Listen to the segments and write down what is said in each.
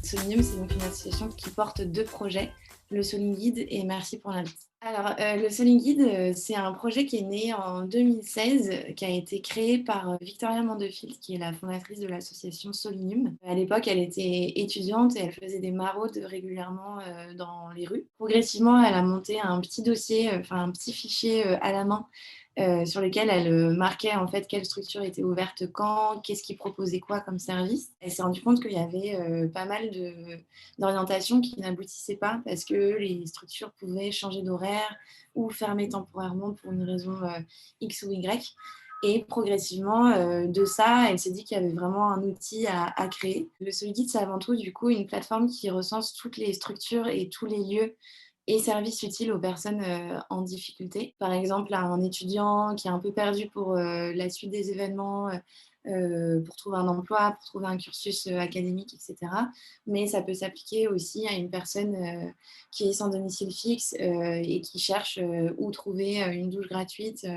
Solinium, c'est donc une association qui porte 2 projets, le Soling Guide et Merci pour l'invite. Alors, le Soling Guide, c'est un projet qui est né en 2016, qui a été créé par, Victoria Mandefil, qui est la fondatrice de l'association Solinium. À l'époque, elle était étudiante et elle faisait des maraudes régulièrement, dans les rues. Progressivement, elle a monté un petit dossier, enfin un petit fichier, à la main, sur lequel elle marquait en fait quelle structure était ouverte quand, qu'est-ce qui proposait quoi comme service. Elle s'est rendue compte qu'il y avait pas mal d'orientations qui n'aboutissaient pas parce que les structures pouvaient changer d'horaire ou fermer temporairement pour une raison X ou Y. Et progressivement, de ça, elle s'est dit qu'il y avait vraiment un outil à créer. Le Soliguide, c'est avant tout du coup une plateforme qui recense toutes les structures et tous les lieux et services utiles aux personnes en difficulté. Par exemple, un étudiant qui est un peu perdu pour la suite des événements, pour trouver un emploi, pour trouver un cursus académique, etc. Mais ça peut s'appliquer aussi à une personne qui est sans domicile fixe et qui cherche où trouver une douche gratuite,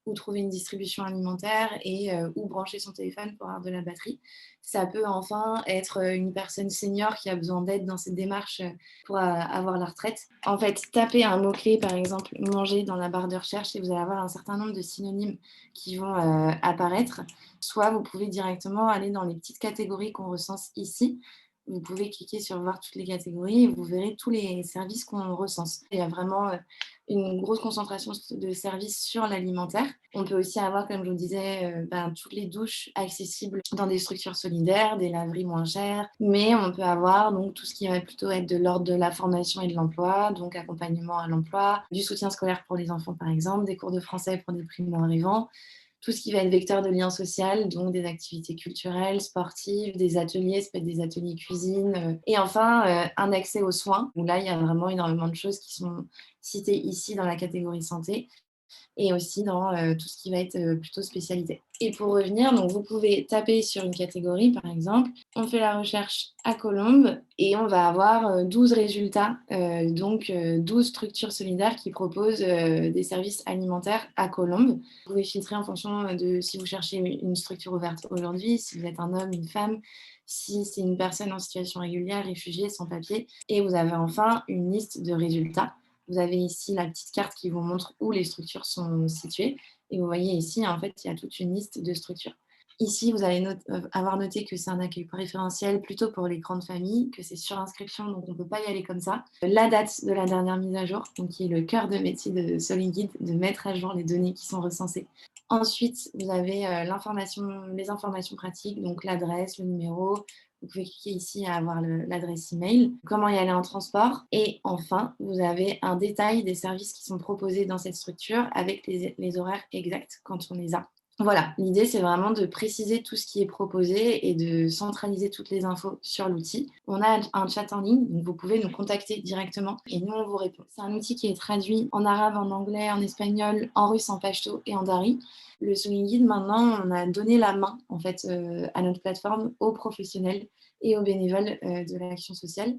où trouver une distribution alimentaire et où brancher son téléphone pour avoir de la batterie. Ça peut enfin être une personne senior qui a besoin d'aide dans cette démarche pour avoir la retraite. En fait, tapez un mot-clé, par exemple manger dans la barre de recherche et vous allez avoir un certain nombre de synonymes qui vont apparaître. Soit vous pouvez directement aller dans les petites catégories qu'on recense ici. Vous pouvez cliquer sur voir toutes les catégories et vous verrez tous les services qu'on recense. Il y a vraiment une grosse concentration de services sur l'alimentaire. On peut aussi avoir, comme je vous disais, toutes les douches accessibles dans des structures solidaires, des laveries moins chères, mais on peut avoir donc tout ce qui va plutôt être de l'ordre de la formation et de l'emploi, donc accompagnement à l'emploi, du soutien scolaire pour les enfants par exemple, des cours de français pour des primo-arrivants, tout ce qui va être vecteur de lien social, donc des activités culturelles, sportives, des ateliers, ça peut être des ateliers cuisine, et enfin un accès aux soins, où là il y a vraiment énormément de choses qui sont citées ici dans la catégorie santé et aussi dans tout ce qui va être plutôt spécialité. Et pour revenir, donc vous pouvez taper sur une catégorie, par exemple. On fait la recherche à Colombes et on va avoir 12 résultats, donc 12 structures solidaires qui proposent des services alimentaires à Colombes. Vous pouvez filtrer en fonction de si vous cherchez une structure ouverte aujourd'hui, si vous êtes un homme, une femme, si c'est une personne en situation régulière, réfugiée, sans papier. Et vous avez enfin une liste de résultats. Vous avez ici la petite carte qui vous montre où les structures sont situées. Et vous voyez ici, en fait, il y a toute une liste de structures. Ici, vous allez avoir noté que c'est un accueil préférentiel plutôt pour les grandes familles, que c'est sur inscription, donc on ne peut pas y aller comme ça. La date de la dernière mise à jour, donc qui est le cœur de métier de Soling Guide, de mettre à jour les données qui sont recensées. Ensuite, vous avez les informations pratiques, donc l'adresse, le numéro. Vous pouvez cliquer ici à avoir l'adresse email, comment y aller en transport. Et enfin, vous avez un détail des services qui sont proposés dans cette structure avec les horaires exacts quand on les a. Voilà, l'idée, c'est vraiment de préciser tout ce qui est proposé et de centraliser toutes les infos sur l'outil. On a un chat en ligne, donc vous pouvez nous contacter directement et nous, on vous répond. C'est un outil qui est traduit en arabe, en anglais, en espagnol, en russe, en pachto et en dari. Le Sewing Guide, maintenant, on a donné la main en fait, à notre plateforme aux professionnels et aux bénévoles de l'action sociale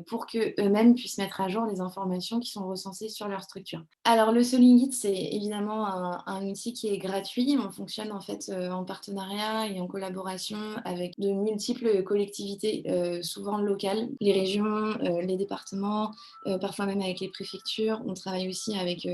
pour qu'eux-mêmes puissent mettre à jour les informations qui sont recensées sur leur structure. Alors le Sewing Guide, c'est évidemment un outil qui est gratuit. On fonctionne en fait en partenariat et en collaboration avec de multiples collectivités, souvent locales, les régions, les départements, parfois même avec les préfectures. On travaille aussi avec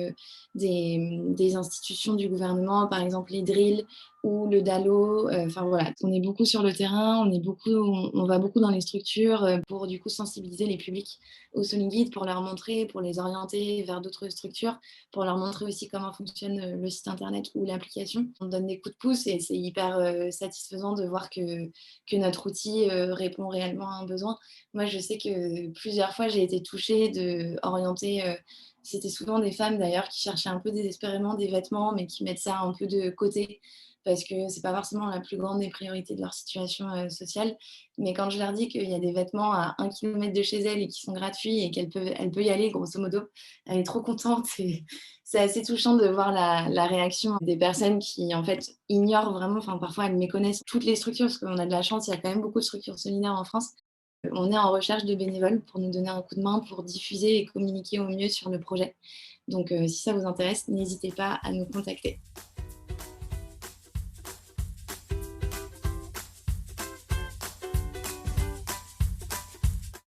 des institutions du gouvernement, par exemple les drills ou le DALO. Enfin voilà, on est beaucoup sur le terrain, on va beaucoup dans les structures pour du coup sensibiliser les publics au Sewing Guide, pour leur montrer, pour les orienter vers d'autres structures, pour leur montrer aussi comment fonctionne le site internet ou l'application. On donne des coups de pouce et c'est hyper satisfaisant de voir que notre outil répond réellement à un besoin. Moi, je sais que plusieurs fois, j'ai été touchée d'orienter. C'était souvent des femmes d'ailleurs qui cherchaient un peu désespérément des vêtements, mais qui mettent ça un peu de côté parce que c'est pas forcément la plus grande des priorités de leur situation sociale. Mais quand je leur dis qu'il y a des vêtements à 1 kilomètre de chez elles et qui sont gratuits et elle peut y aller, grosso modo, elle est trop contente. Et c'est assez touchant de voir la réaction des personnes qui, en fait, ignorent vraiment, enfin, parfois elles méconnaissent toutes les structures, parce qu'on a de la chance, il y a quand même beaucoup de structures solidaires en France. On est en recherche de bénévoles pour nous donner un coup de main, pour diffuser et communiquer au mieux sur le projet. Donc, si ça vous intéresse, n'hésitez pas à nous contacter.